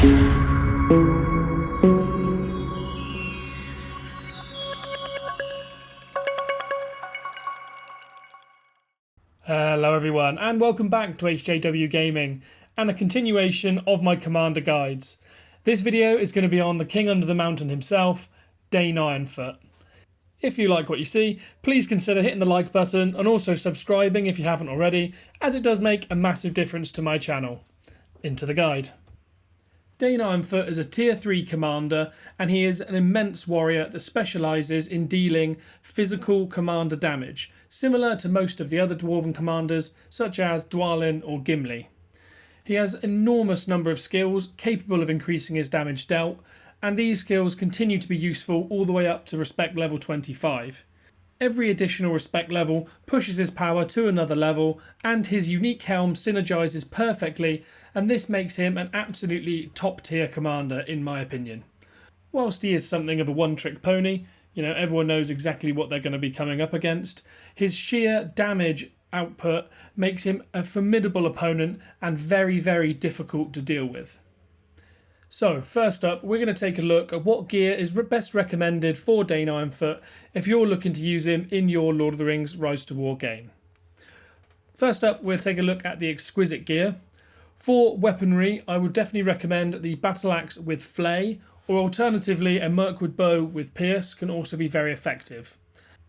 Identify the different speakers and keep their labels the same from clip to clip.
Speaker 1: Hello everyone and welcome back to HJW Gaming and a continuation of my commander guides. This video is going to be on the king under the mountain himself, Dain Ironfoot. If you like what you see, please consider hitting the like button and also subscribing if you haven't already, as it does make a massive difference to my channel. Into the guide. Dain Ironfoot is a tier 3 commander and he is an immense warrior that specialises in dealing physical commander damage, similar to most of the other dwarven commanders such as Dwalin or Gimli. He has an enormous number of skills capable of increasing his damage dealt, and these skills continue to be useful all the way up to respect level 25. Every additional respect level pushes his power to another level, and his unique helm synergises perfectly, and this makes him an absolutely top tier commander in my opinion. Whilst he is something of a one-trick pony, everyone knows exactly what they're going to be coming up against, his sheer damage output makes him a formidable opponent and very, very difficult to deal with. So first up, we're going to take a look at what gear is best recommended for Dain Ironfoot if you're looking to use him in your Lord of the Rings Rise to War game. First up, we'll take a look at the Exquisite Gear. For weaponry, I would definitely recommend the Battle Axe with Flay, or alternatively a Mirkwood Bow with Pierce can also be very effective.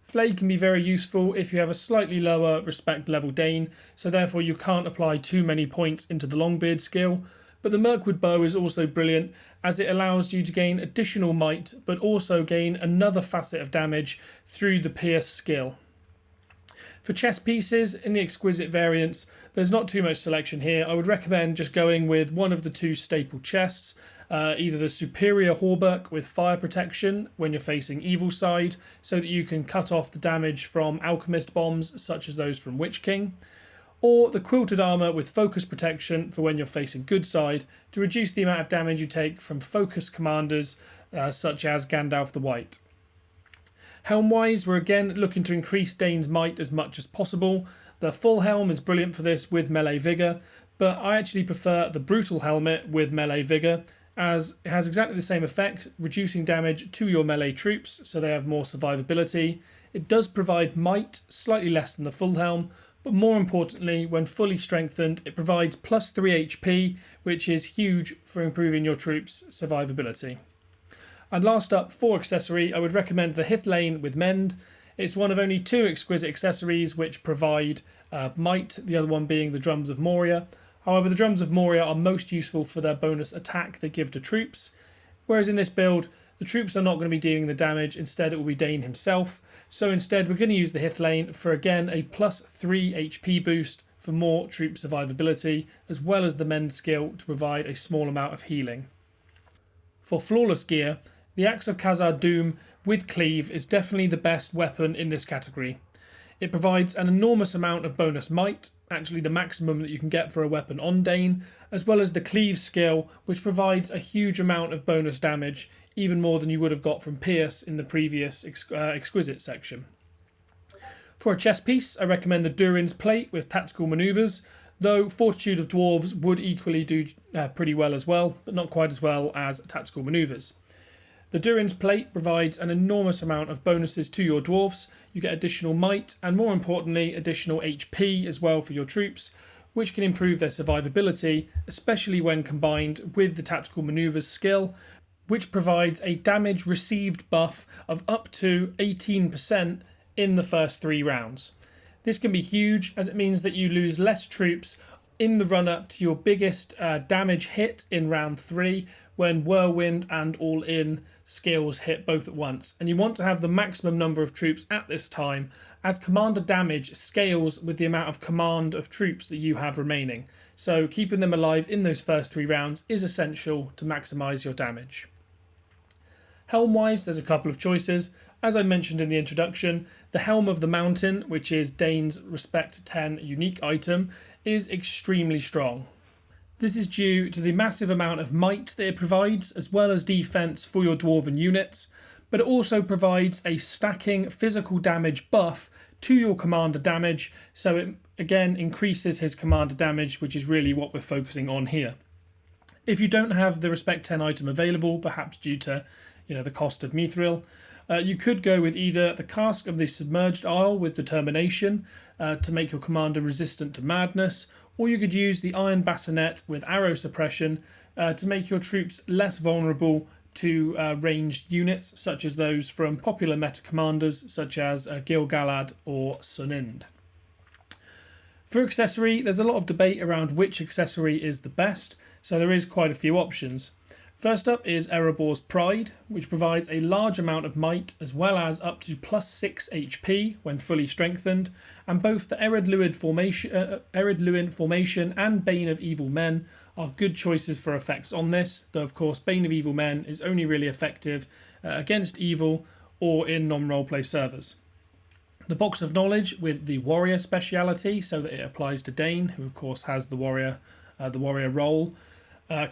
Speaker 1: Flay can be very useful if you have a slightly lower respect level Dain, so therefore you can't apply too many points into the Longbeard skill. But the Mirkwood Bow is also brilliant as it allows you to gain additional might but also gain another facet of damage through the Pierce skill. For chest pieces in the Exquisite variants, there's not too much selection here. I would recommend just going with one of the two staple chests, either the Superior Hauberk with fire protection when you're facing evil side so that you can cut off the damage from alchemist bombs such as those from Witch King, or the Quilted Armour with focus protection for when you're facing good side to reduce the amount of damage you take from focus commanders such as Gandalf the White. Helm-wise, we're again looking to increase Dain's might as much as possible. The full helm is brilliant for this with melee vigour, but I actually prefer the brutal helmet with melee vigour as it has exactly the same effect, reducing damage to your melee troops so they have more survivability. It does provide might, slightly less than the full helm, but more importantly, when fully strengthened, it provides plus 3 HP, which is huge for improving your troops' survivability. And last up, for accessory, I would recommend the Hithlane with Mend. It's one of only 2 exquisite accessories which provide might, the other one being the Drums of Moria. However, the Drums of Moria are most useful for their bonus attack they give to troops, whereas in this build, the troops are not going to be dealing the damage, instead it will be Dain himself. So instead we're going to use the Hithlane for again a plus 3 HP boost for more troop survivability, as well as the Mend skill to provide a small amount of healing. For flawless gear, the Axe of Khazad-dûm with Cleave is definitely the best weapon in this category. It provides an enormous amount of bonus might, actually the maximum that you can get for a weapon on Dain, as well as the Cleave skill, which provides a huge amount of bonus damage, even more than you would have got from Pierce in the previous Exquisite section. For a chest piece, I recommend the Durin's Plate with Tactical Manoeuvres, though Fortitude of Dwarves would equally do pretty well as well, but not quite as well as Tactical Manoeuvres. The Durin's Plate provides an enormous amount of bonuses to your dwarves. You get additional might and, more importantly, additional HP as well for your troops, which can improve their survivability, especially when combined with the Tactical Manoeuvres skill, which provides a damage received buff of up to 18% in the first 3 rounds. This can be huge as it means that you lose less troops in the run-up to your biggest damage hit in round 3 when Whirlwind and All-In skills hit both at once. And you want to have the maximum number of troops at this time, as commander damage scales with the amount of command of troops that you have remaining. So keeping them alive in those first 3 rounds is essential to maximise your damage. Helm-wise, there's a couple of choices. As I mentioned in the introduction, the Helm of the Mountain, which is Dain's Respect 10 unique item, is extremely strong. This is due to the massive amount of might that it provides, as well as defense for your dwarven units, but it also provides a stacking physical damage buff to your commander damage, so it again increases his commander damage, which is really what we're focusing on here. If you don't have the Respect 10 item available, perhaps due to the cost of Mithril, you could go with either the Cask of the Submerged Isle with Determination to make your commander resistant to madness, or you could use the Iron Bassinet with Arrow Suppression to make your troops less vulnerable to ranged units, such as those from popular meta commanders such as Gil-galad or Sunind. For accessory, there's a lot of debate around which accessory is the best, so there is quite a few options. First up is Erebor's Pride, which provides a large amount of might as well as up to +6 HP when fully strengthened, and both the Ered Luin formation and Bane of Evil Men are good choices for effects on this, though of course Bane of Evil Men is only really effective against evil or in non-roleplay servers. The Box of Knowledge with the Warrior speciality, so that it applies to Dain, who of course has the Warrior role,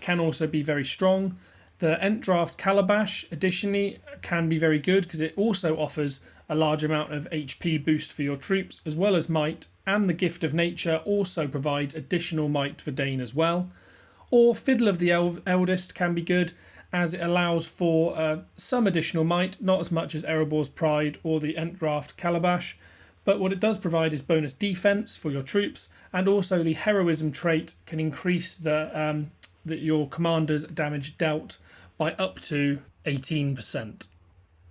Speaker 1: can also be very strong. The Entdraft Calabash additionally can be very good because it also offers a large amount of HP boost for your troops as well as might, and the Gift of Nature also provides additional might for Dain as well. Or Fiddle of the Eldest can be good as it allows for some additional might, not as much as Erebor's Pride or the Entdraft Calabash, but what it does provide is bonus defense for your troops, and also the Heroism trait can increase your commander's damage dealt by up to 18%.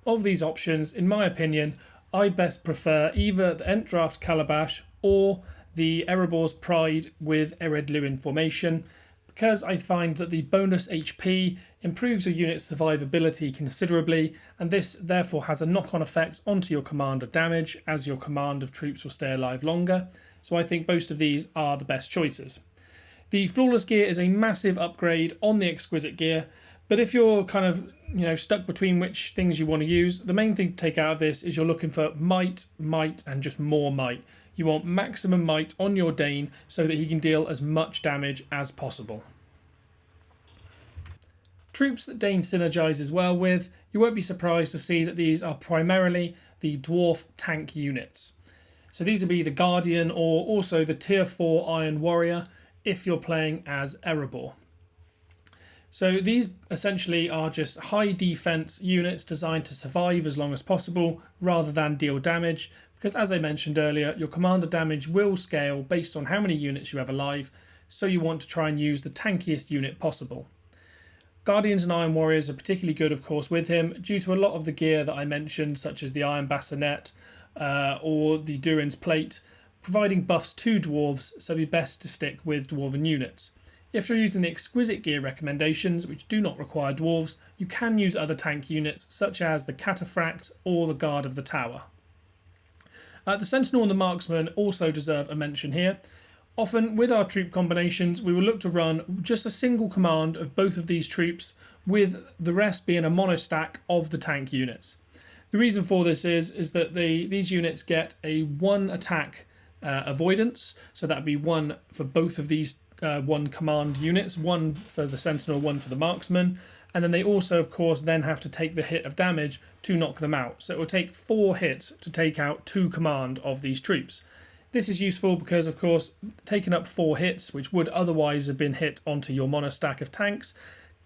Speaker 1: Of these options, in my opinion, I best prefer either the Entdraft Calabash or the Erebor's Pride with Ered Luin formation, because I find that the bonus HP improves your unit's survivability considerably, and this therefore has a knock-on effect onto your commander damage, as your command of troops will stay alive longer, so I think both of these are the best choices. The Flawless Gear is a massive upgrade on the Exquisite Gear, but if you're kind of stuck between which things you want to use, the main thing to take out of this is you're looking for might, and just more might. You want maximum might on your Dain so that he can deal as much damage as possible. Troops that Dain synergizes well with, you won't be surprised to see that these are primarily the Dwarf tank units. So these will be the Guardian or also the Tier 4 Iron Warrior if you're playing as Erebor. So these essentially are just high defense units designed to survive as long as possible rather than deal damage, because as I mentioned earlier, your commander damage will scale based on how many units you have alive, so you want to try and use the tankiest unit possible. Guardians and Iron Warriors are particularly good, of course, with him due to a lot of the gear that I mentioned, such as the Iron Bassinet or the Durin's Plate, providing buffs to dwarves, so it'd be best to stick with dwarven units. If you're using the Exquisite Gear recommendations, which do not require dwarves, you can use other tank units such as the Cataphract or the Guard of the Tower. The Sentinel and the Marksman also deserve a mention here. Often with our troop combinations, we will look to run just a single command of both of these troops, with the rest being a monostack of the tank units. The reason for this is that these units get a 1 attack avoidance, so that'd be 1 for both of these 1 command units, 1 for the Sentinel, 1 for the Marksman, and then they also of course then have to take the hit of damage to knock them out, so it will take 4 hits to take out 2 command of these troops. This is useful because of course taking up 4 hits, which would otherwise have been hit onto your monostack of tanks,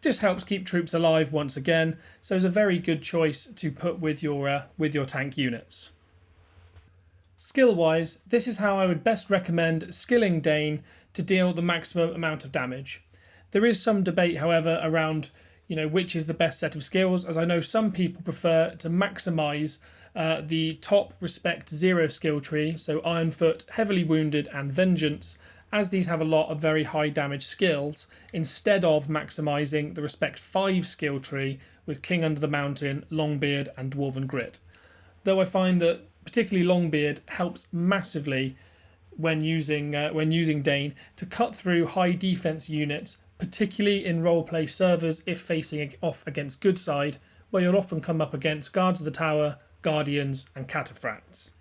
Speaker 1: just helps keep troops alive once again, so it's a very good choice to put with your tank units. Skill-wise, this is how I would best recommend skilling Dain to deal the maximum amount of damage. There is some debate, however, around which is the best set of skills, as I know some people prefer to maximise the top Respect 0 skill tree, so Ironfoot, Heavily Wounded and Vengeance, as these have a lot of very high damage skills, instead of maximising the Respect 5 skill tree with King Under the Mountain, Longbeard and Dwarven Grit. Though I find that particularly Longbeard helps massively when using Dain to cut through high defense units, particularly in roleplay servers if facing off against good side, where you'll often come up against Guards of the Tower, Guardians and Cataphracts.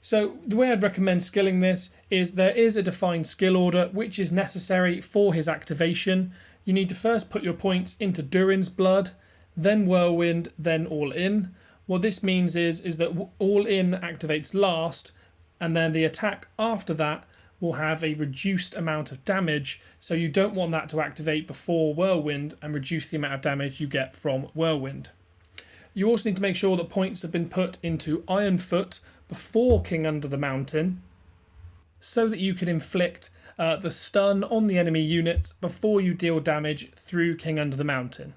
Speaker 1: So the way I'd recommend skilling this is there is a defined skill order which is necessary for his activation. You need to first put your points into Durin's Blood, then Whirlwind, then All In. What this means is that All In activates last, and then the attack after that will have a reduced amount of damage, so you don't want that to activate before Whirlwind and reduce the amount of damage you get from Whirlwind. You also need to make sure that points have been put into Ironfoot before King Under the Mountain, so that you can inflict the stun on the enemy units before you deal damage through King Under the Mountain.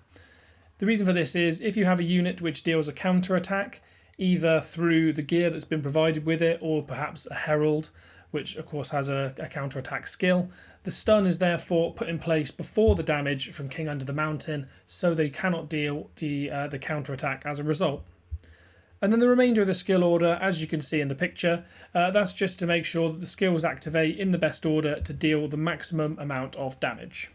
Speaker 1: The reason for this is if you have a unit which deals a counter attack, either through the gear that's been provided with it or perhaps a herald, which of course has a counter attack skill, the stun is therefore put in place before the damage from King Under the Mountain, so they cannot deal the counter attack as a result. And then the remainder of the skill order, as you can see in the picture, that's just to make sure that the skills activate in the best order to deal the maximum amount of damage.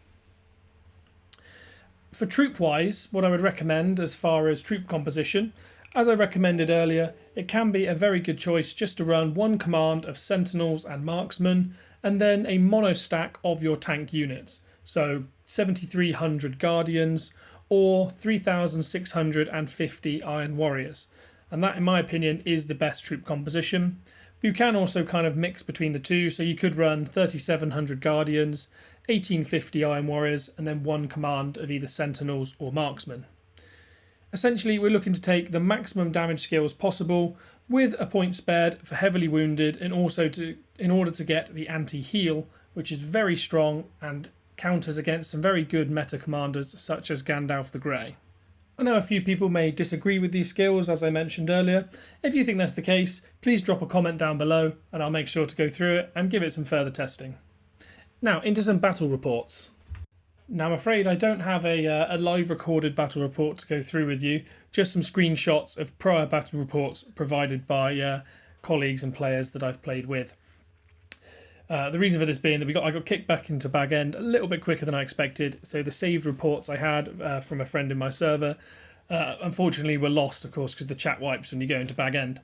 Speaker 1: For troop-wise, what I would recommend as far as troop composition, as I recommended earlier, it can be a very good choice just to run one command of Sentinels and Marksmen, and then a mono stack of your tank units. So 7,300 Guardians or 3,650 Iron Warriors. And that, in my opinion, is the best troop composition. You can also kind of mix between the two, so you could run 3,700 Guardians, 1,850 Iron Warriors, and then one command of either Sentinels or Marksmen. Essentially, we're looking to take the maximum damage skills possible with a point spared for heavily wounded, and also in order to get the anti-heal, which is very strong and counters against some very good meta commanders such as Gandalf the Grey. I know a few people may disagree with these skills, as I mentioned earlier. If you think that's the case, please drop a comment down below and I'll make sure to go through it and give it some further testing. Now, into some battle reports. Now, I'm afraid I don't have a live recorded battle report to go through with you, just some screenshots of prior battle reports provided by colleagues and players that I've played with. The reason for this being that I got kicked back into Bag End a little bit quicker than I expected, so the saved reports I had from a friend in my server unfortunately were lost, of course, because the chat wipes when you go into Bag End.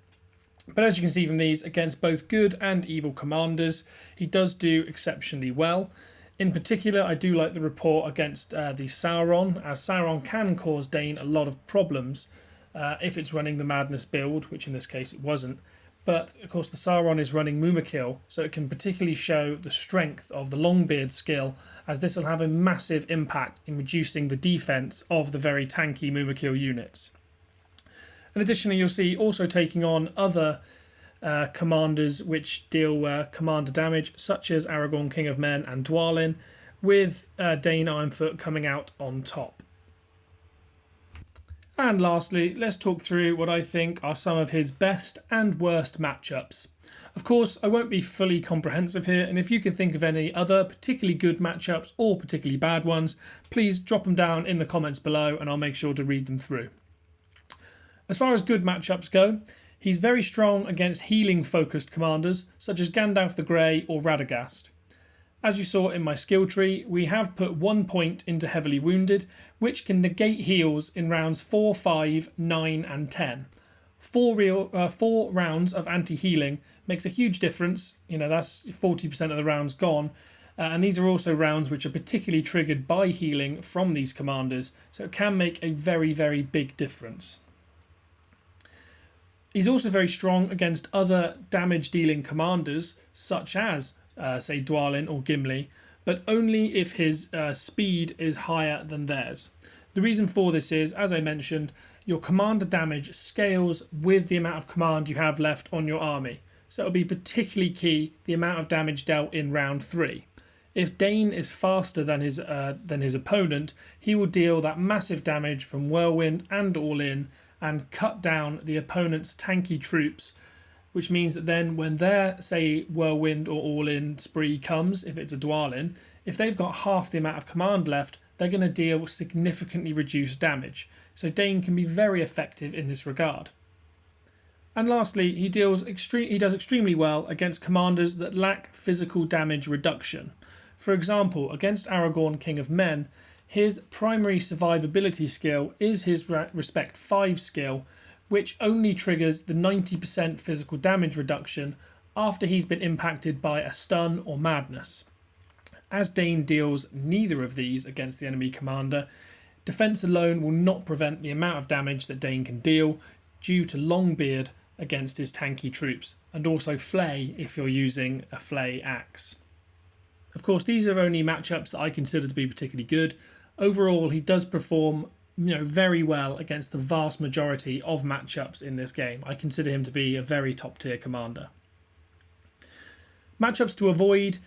Speaker 1: But as you can see from these, against both good and evil commanders, he does do exceptionally well. In particular, I do like the report against the Sauron, as Sauron can cause Dain a lot of problems if it's running the Madness build, which in this case it wasn't. But, of course, the Sauron is running Mumakil, so it can particularly show the strength of the Longbeard skill, as this will have a massive impact in reducing the defense of the very tanky Mumakil units. And additionally, you'll see also taking on other commanders which deal commander damage, such as Aragorn, King of Men, and Dwalin, with Dain Ironfoot coming out on top. And lastly, let's talk through what I think are some of his best and worst matchups. Of course, I won't be fully comprehensive here, and if you can think of any other particularly good matchups or particularly bad ones, please drop them down in the comments below and I'll make sure to read them through. As far as good matchups go, he's very strong against healing-focused commanders, such as Gandalf the Grey or Radagast. As you saw in my skill tree, we have put 1 point into Heavily Wounded, which can negate heals in rounds 4, 5, 9 and 10. 4 rounds of anti-healing makes a huge difference. You know, that's 40% of the rounds gone. And these are also rounds which are particularly triggered by healing from these commanders, so it can make a very, very big difference. He's also very strong against other damage-dealing commanders, such as say Dwalin or Gimli, but only if his speed is higher than theirs. The reason for this is, as I mentioned, your commander damage scales with the amount of command you have left on your army. So it'll be particularly key the amount of damage dealt in round 3. If Dain is faster than his opponent, he will deal that massive damage from Whirlwind and All In and cut down the opponent's tanky troops, which means that then when their, say, Whirlwind or All-In spree comes, if it's a Dwalin, if they've got half the amount of command left, they're going to deal significantly reduced damage. So Dain can be very effective in this regard. And lastly, he does extremely well against commanders that lack physical damage reduction. For example, against Aragorn, King of Men, his primary survivability skill is his Respect 5 skill, which only triggers the 90% physical damage reduction after he's been impacted by a stun or madness. As Dain deals neither of these against the enemy commander, defense alone will not prevent the amount of damage that Dain can deal due to Longbeard against his tanky troops, and also flay if you're using a flay axe. Of course, these are only matchups that I consider to be particularly good. Overall, he does perform very well against the vast majority of matchups in this game. I consider him to be a very top tier commander. Matchups to avoid,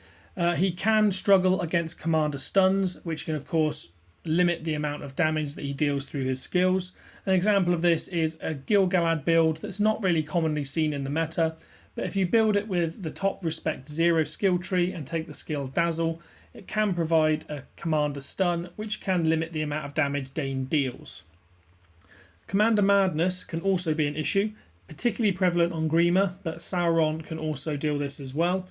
Speaker 1: he can struggle against commander stuns, which can of course limit the amount of damage that he deals through his skills. An example of this is a Gil-galad build that's not really commonly seen in the meta, but if you build it with the top respect 0 skill tree and take the skill Dazzle, it can provide a commander stun, which can limit the amount of damage Dain deals. Commander Madness can also be an issue, particularly prevalent on Grima, but Sauron can also deal this as well.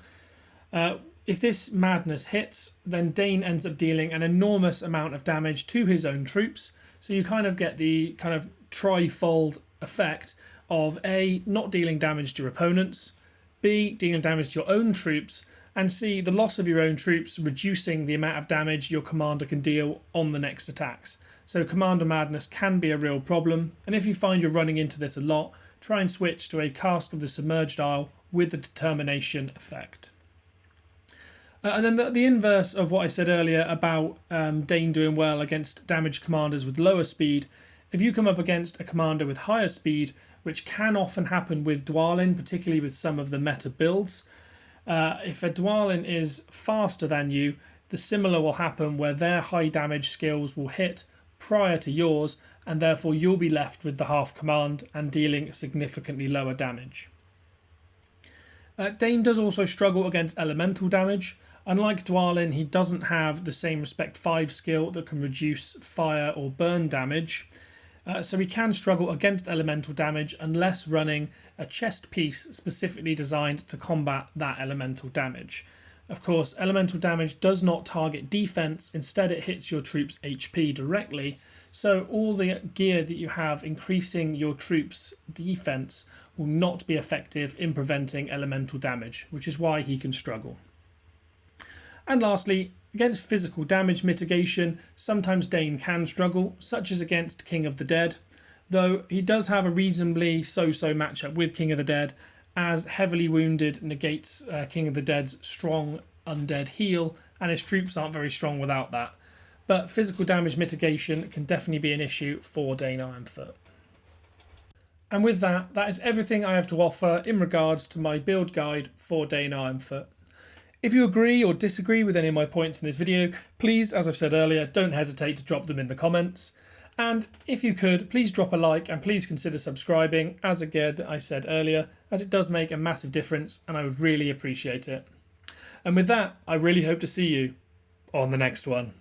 Speaker 1: If this Madness hits, then Dain ends up dealing an enormous amount of damage to his own troops, so you kind of get the kind of tri-fold effect of A, not dealing damage to your opponents, B, dealing damage to your own troops, and C, the loss of your own troops reducing the amount of damage your commander can deal on the next attacks. So Commander Madness can be a real problem, and if you find you're running into this a lot, try and switch to a Cask of the Submerged Isle with the Determination effect. And then the inverse of what I said earlier about Dain doing well against damaged commanders with lower speed, if you come up against a commander with higher speed, which can often happen with Dwalin, particularly with some of the meta builds, if a Dwalin is faster than you, the similar will happen where their high damage skills will hit prior to yours, and therefore you'll be left with the half command and dealing significantly lower damage. Dain does also struggle against elemental damage. Unlike Dwalin, he doesn't have the same Respect 5 skill that can reduce fire or burn damage, so he can struggle against elemental damage unless running a chest piece specifically designed to combat that elemental damage. Of course, elemental damage does not target defense, instead it hits your troops' HP directly, so all the gear that you have increasing your troops' defense will not be effective in preventing elemental damage, which is why he can struggle. And lastly, against physical damage mitigation, sometimes Dain can struggle, such as against King of the Dead, though he does have a reasonably so-so matchup with King of the Dead, as heavily wounded negates King of the Dead's strong undead heal, and his troops aren't very strong without that. But physical damage mitigation can definitely be an issue for Dain Ironfoot. And with that, that is everything I have to offer in regards to my build guide for Dain Ironfoot. If you agree or disagree with any of my points in this video, please, as I've said earlier, don't hesitate to drop them in the comments. And if you could, please drop a like and please consider subscribing, as again I said earlier, as it does make a massive difference and I would really appreciate it. And with that, I really hope to see you on the next one.